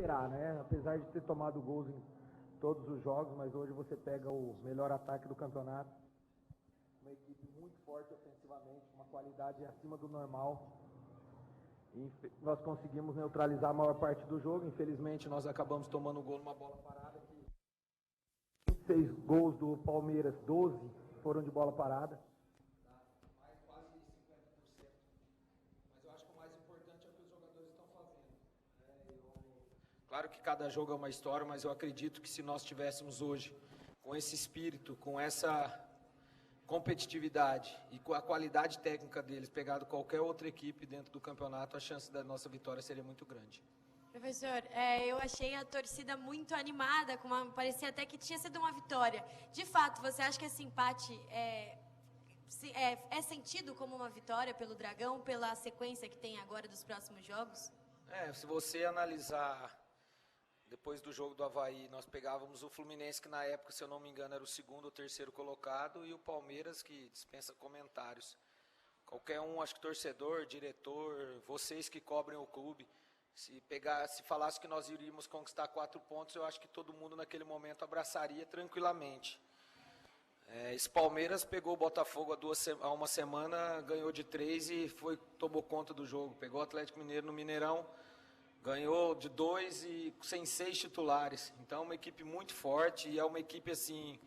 esperar, né? Apesar de ter tomado gols em todos os jogos, mas hoje você pega o melhor ataque do campeonato. Uma equipe muito forte ofensivamente, uma qualidade acima do normal. E nós conseguimos neutralizar a maior parte do jogo. Infelizmente, nós acabamos tomando gol numa bola parada. 26 gols do Palmeiras, 12 foram de bola parada. Mais quase 50%. Mas eu acho que o mais importante é o que os jogadores estão fazendo. Claro que cada jogo é uma história, mas eu acredito que se nós tivéssemos hoje, com esse espírito, com essa competitividade e com a qualidade técnica deles, pegado qualquer outra equipe dentro do campeonato, a chance da nossa vitória seria muito grande. Professor, eu achei a torcida muito animada, parecia até que tinha sido uma vitória. De fato, você acha que esse empate é sentido como uma vitória pelo Dragão, pela sequência que tem agora dos próximos jogos? Se você analisar, depois do jogo do Avaí, nós pegávamos o Fluminense, que na época, se eu não me engano, era o segundo ou terceiro colocado, e o Palmeiras, que dispensa comentários. Qualquer um, acho que torcedor, diretor, vocês que cobrem o clube, se falasse que nós iríamos conquistar 4 pontos, eu acho que todo mundo naquele momento abraçaria tranquilamente. Esse Palmeiras pegou o Botafogo há uma semana, ganhou de 3 e tomou conta do jogo. Pegou o Atlético Mineiro no Mineirão, ganhou de 2 e sem 6 titulares. Então é uma equipe muito forte e é uma equipe assim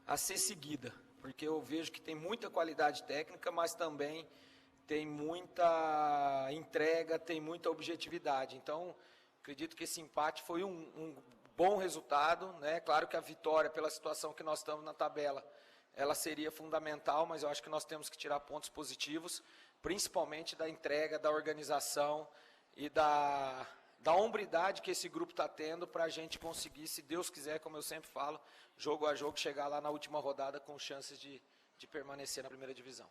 a ser seguida, porque eu vejo que tem muita qualidade técnica, mas também tem muita entrega, tem muita objetividade. Então, acredito que esse empate foi um bom resultado, né? Claro que a vitória, pela situação que nós estamos na tabela, ela seria fundamental, mas eu acho que nós temos que tirar pontos positivos, principalmente da entrega, da organização e da hombridade que esse grupo está tendo para a gente conseguir, se Deus quiser, como eu sempre falo, jogo a jogo, chegar lá na última rodada com chances de permanecer na primeira divisão.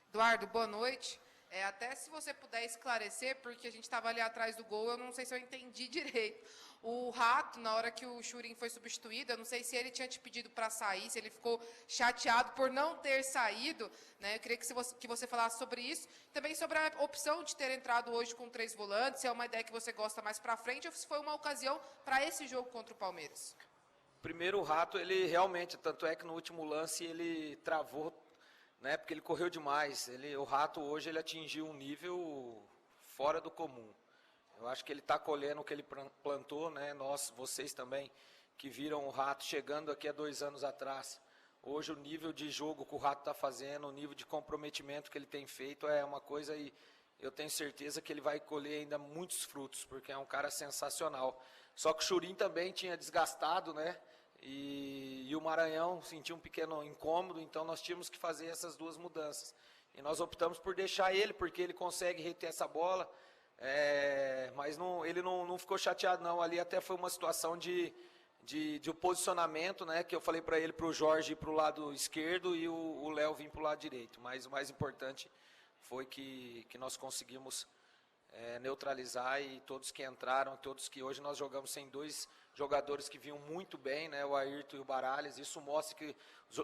Eduardo, boa noite. Até se você puder esclarecer, porque a gente estava ali atrás do gol, eu não sei se eu entendi direito. O Rato, na hora que o Churin foi substituído, eu não sei se ele tinha te pedido para sair, se ele ficou chateado por não ter saído, né? Eu queria que você falasse sobre isso. Também sobre a opção de ter entrado hoje com 3 volantes, se é uma ideia que você gosta mais para frente, ou se foi uma ocasião para esse jogo contra o Palmeiras. Primeiro, o Rato, ele realmente, tanto é que no último lance ele travou, né, porque ele correu demais. O Rato hoje ele atingiu um nível fora do comum. Eu acho que ele está colhendo o que ele plantou, né? Vocês também, que viram o Rato chegando aqui há 2 anos atrás. Hoje o nível de jogo que o Rato está fazendo, o nível de comprometimento que ele tem feito é uma coisa, e eu tenho certeza que ele vai colher ainda muitos frutos, porque é um cara sensacional. Só que o Churin também tinha desgastado, né? E o Maranhão sentiu um pequeno incômodo, então nós tínhamos que fazer essas 2 mudanças. E nós optamos por deixar ele, porque ele consegue reter essa bola, mas ele não ficou chateado não. Ali até foi uma situação de posicionamento, né, que eu falei para ele, para o Jorge ir para o lado esquerdo e o Léo vir para o lado direito. Mas o mais importante foi que nós conseguimos neutralizar, e todos que entraram, todos que hoje nós jogamos sem 2 jogadores que vinham muito bem, né, o Ayrton e o Baralhas. Isso mostra que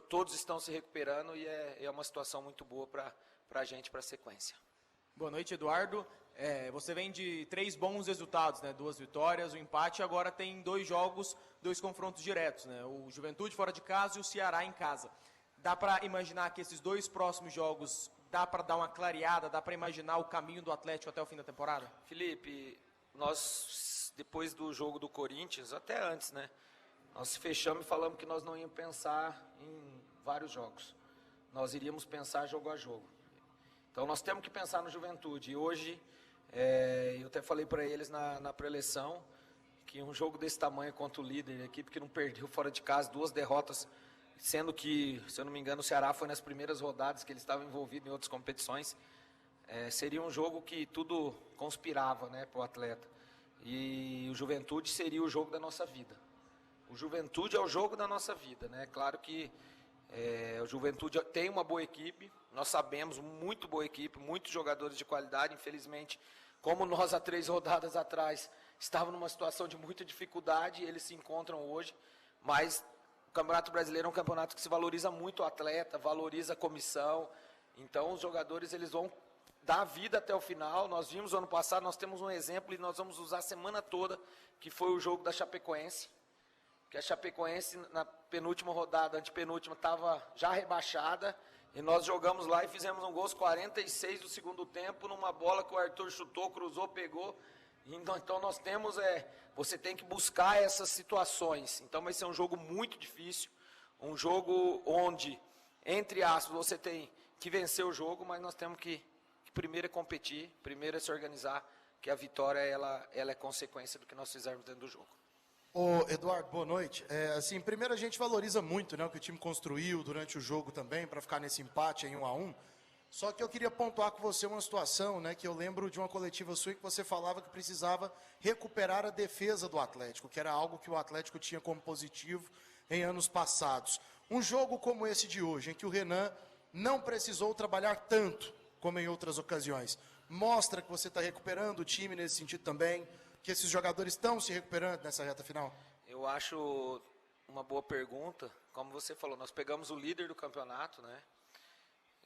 todos estão se recuperando e é uma situação muito boa para a gente, para a sequência. Boa noite, Eduardo. Você vem de 3 bons resultados, né, 2 vitórias, um empate, agora tem 2 jogos, 2 confrontos diretos, né, o Juventude fora de casa e o Ceará em casa. Dá para imaginar que esses 2 próximos jogos, dá para dar uma clareada, dá para imaginar o caminho do Atlético até o fim da temporada? Felipe, nós, depois do jogo do Corinthians, até antes, né, nós fechamos e falamos que nós não íamos pensar em vários jogos. Nós iríamos pensar jogo a jogo. Então nós temos que pensar no Juventude. E hoje, eu até falei para eles na pré-eleição, que um jogo desse tamanho contra o líder, a equipe que não perdeu fora de casa, 2 derrotas, sendo que, se eu não me engano, o Ceará foi nas primeiras rodadas que eles estavam envolvidos em outras competições, seria um jogo que tudo conspirava, né, para o atleta. E o Juventude seria o jogo da nossa vida. O Juventude é o jogo da nossa vida, né? Claro que o Juventude tem uma boa equipe, nós sabemos, muito boa equipe, muitos jogadores de qualidade. Infelizmente, como nós há 3 rodadas atrás estávamos numa situação de muita dificuldade, eles se encontram hoje, mas o Campeonato Brasileiro é um campeonato que se valoriza muito o atleta, valoriza a comissão. Então os jogadores eles vão dar vida até o final. Nós vimos ano passado, nós temos um exemplo e nós vamos usar a semana toda, que foi o jogo da Chapecoense, que a Chapecoense na penúltima rodada, antepenúltima, estava já rebaixada, e nós jogamos lá e fizemos um gol aos 46 do segundo tempo, numa bola que o Arthur chutou, cruzou, pegou. Então nós temos, você tem que buscar essas situações. Então vai ser um jogo muito difícil, um jogo onde, entre aspas, você tem que vencer o jogo, mas nós temos que primeiro é competir, primeiro é se organizar, que a vitória ela é consequência do que nós fizermos dentro do jogo. Ô, Eduardo, boa noite. Assim, primeiro a gente valoriza muito, né, o que o time construiu durante o jogo também, para ficar nesse empate em 1-1. Só que eu queria pontuar com você uma situação, né, que eu lembro de uma coletiva sua que você falava que precisava recuperar a defesa do Atlético, que era algo que o Atlético tinha como positivo em anos passados. Um jogo como esse de hoje, em que o Renan não precisou trabalhar tanto como em outras ocasiões, mostra que você está recuperando o time nesse sentido também, que esses jogadores estão se recuperando nessa reta final? Eu acho uma boa pergunta. Como você falou, nós pegamos o líder do campeonato, né?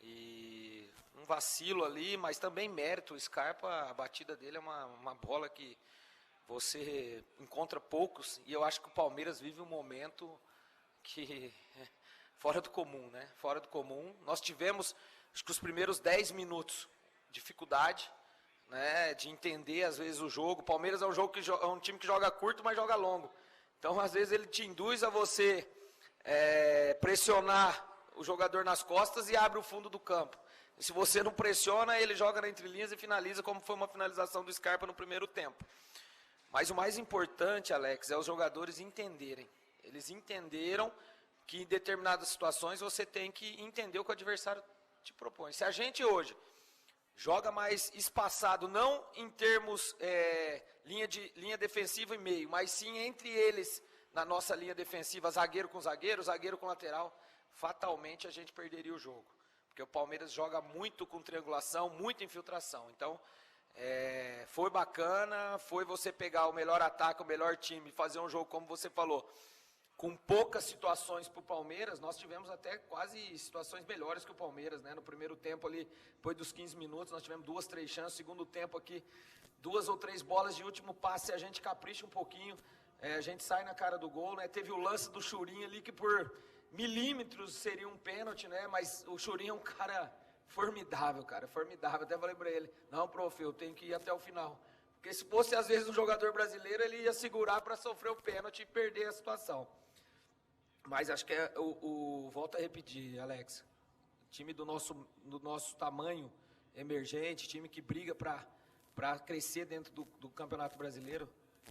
E um vacilo ali, mas também mérito. O Scarpa, a batida dele é uma bola que você encontra poucos. E eu acho que o Palmeiras vive um momento que fora do comum, né? Fora do comum. Nós tivemos, acho que os primeiros 10 minutos, dificuldade, né, de entender às vezes o jogo. O Palmeiras é um time que joga curto, mas joga longo. Então, às vezes, ele te induz a você pressionar o jogador nas costas e abre o fundo do campo. E se você não pressiona, ele joga na entrelinhas e finaliza, como foi uma finalização do Scarpa no primeiro tempo. Mas o mais importante, Alex, é os jogadores entenderem. Eles entenderam que em determinadas situações você tem que entender o que o adversário te propõe. Se a gente hoje joga mais espaçado, não em termos linha defensiva e meio, mas sim entre eles, na nossa linha defensiva, zagueiro com lateral, fatalmente a gente perderia o jogo. Porque o Palmeiras joga muito com triangulação, muita infiltração. Então, foi bacana, foi você pegar o melhor ataque, o melhor time, fazer um jogo, como você falou, com poucas situações para o Palmeiras. Nós tivemos até quase situações melhores que o Palmeiras, né? No primeiro tempo ali, depois dos 15 minutos, nós tivemos 2, 3 chances. Segundo tempo aqui, 2 ou 3 bolas de último passe, a gente capricha um pouquinho, a gente sai na cara do gol, né? Teve o lance do Churinho ali, que por milímetros seria um pênalti, né? Mas o Churinho é um cara formidável, formidável. Até falei para ele, não, prof, eu tenho que ir até o final. Porque se fosse, às vezes, um jogador brasileiro, ele ia segurar para sofrer o pênalti e perder a situação. Mas acho que volto a repetir, Alex, time do nosso tamanho emergente, time que briga para crescer dentro do Campeonato Brasileiro,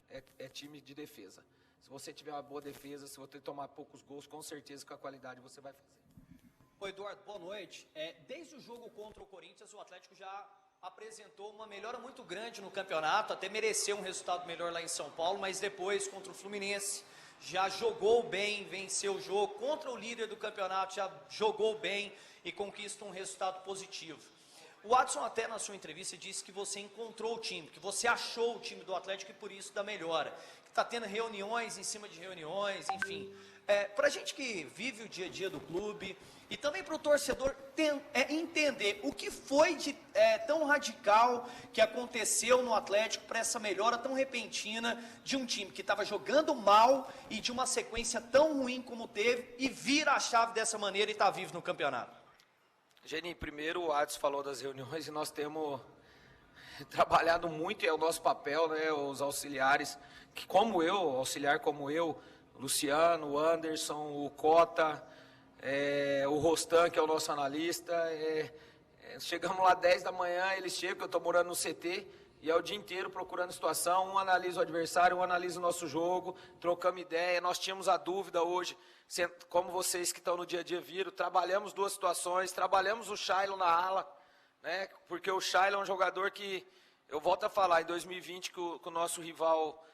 é time de defesa. Se você tiver uma boa defesa, se você tomar poucos gols, com certeza com a qualidade você vai fazer. Oi, Eduardo, boa noite. Desde o jogo contra o Corinthians, o Atlético já apresentou uma melhora muito grande no campeonato, até mereceu um resultado melhor lá em São Paulo, mas depois, contra o Fluminense, já jogou bem, venceu o jogo. Contra o líder do campeonato, já jogou bem e conquista um resultado positivo. O Adson, até na sua entrevista, disse que você encontrou o time, que você achou o time do Atlético e por isso da melhora. Que está tendo reuniões em cima de reuniões, enfim. Para a gente que vive o dia a dia do clube e também para o torcedor entender o que foi de tão radical que aconteceu no Atlético para essa melhora tão repentina de um time que estava jogando mal e de uma sequência tão ruim como teve e vira a chave dessa maneira e está vivo no campeonato. Geni, primeiro o Adson falou das reuniões e nós temos trabalhado muito, é o nosso papel, né, os auxiliares, que auxiliar como eu, Luciano, o Anderson, o Cota, o Rostan, que é o nosso analista, chegamos lá 10 da manhã, eles chegam, que eu estou morando no CT, e é o dia inteiro procurando situação, um analisa o adversário, um analisa o nosso jogo, trocamos ideia. Nós tínhamos a dúvida hoje, como vocês que estão no dia a dia viram, trabalhamos 2 situações, trabalhamos o Shailon na ala, né, porque o Shailon é um jogador que, eu volto a falar, em 2020, que o nosso rival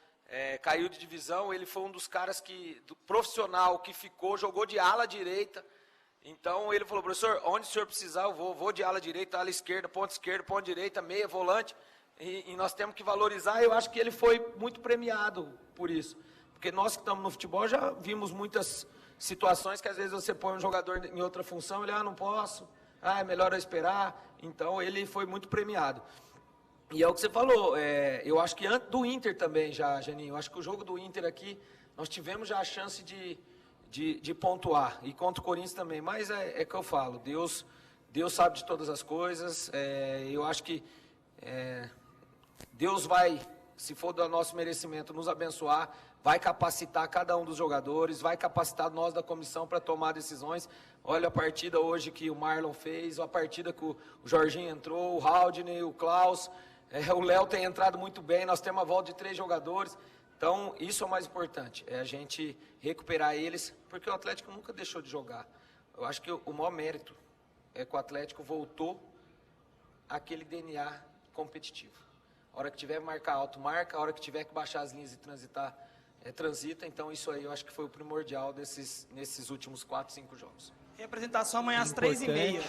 caiu de divisão, ele foi um dos caras do profissional que ficou, jogou de ala direita. Então ele falou, professor, onde o senhor precisar eu vou de ala direita, ala esquerda, ponta direita, meia, volante. E nós temos que valorizar. Eu acho que ele foi muito premiado por isso. Porque nós que estamos no futebol já vimos muitas situações que às vezes você põe um jogador em outra função, ele, não posso, é melhor eu esperar. Então ele foi muito premiado. E é o que você falou, eu acho que antes do Inter também já, Geninho, eu acho que o jogo do Inter aqui, nós tivemos já a chance de pontuar, e contra o Corinthians também, mas é que eu falo, Deus sabe de todas as coisas, eu acho que Deus vai, se for do nosso merecimento, nos abençoar, vai capacitar cada um dos jogadores, vai capacitar nós da comissão para tomar decisões. Olha a partida hoje que o Marlon fez, a partida que o Jorginho entrou, o Haldney, o Klaus, o Léo tem entrado muito bem, nós temos uma volta de 3 jogadores. Então, isso é o mais importante, é a gente recuperar eles, porque o Atlético nunca deixou de jogar. Eu acho que o maior mérito é que o Atlético voltou àquele DNA competitivo. A hora que tiver que marcar alto, marca. A hora que tiver que baixar as linhas e transitar, transita. Então, isso aí eu acho que foi o primordial nesses últimos 4, 5 jogos. Representação amanhã às 3h30.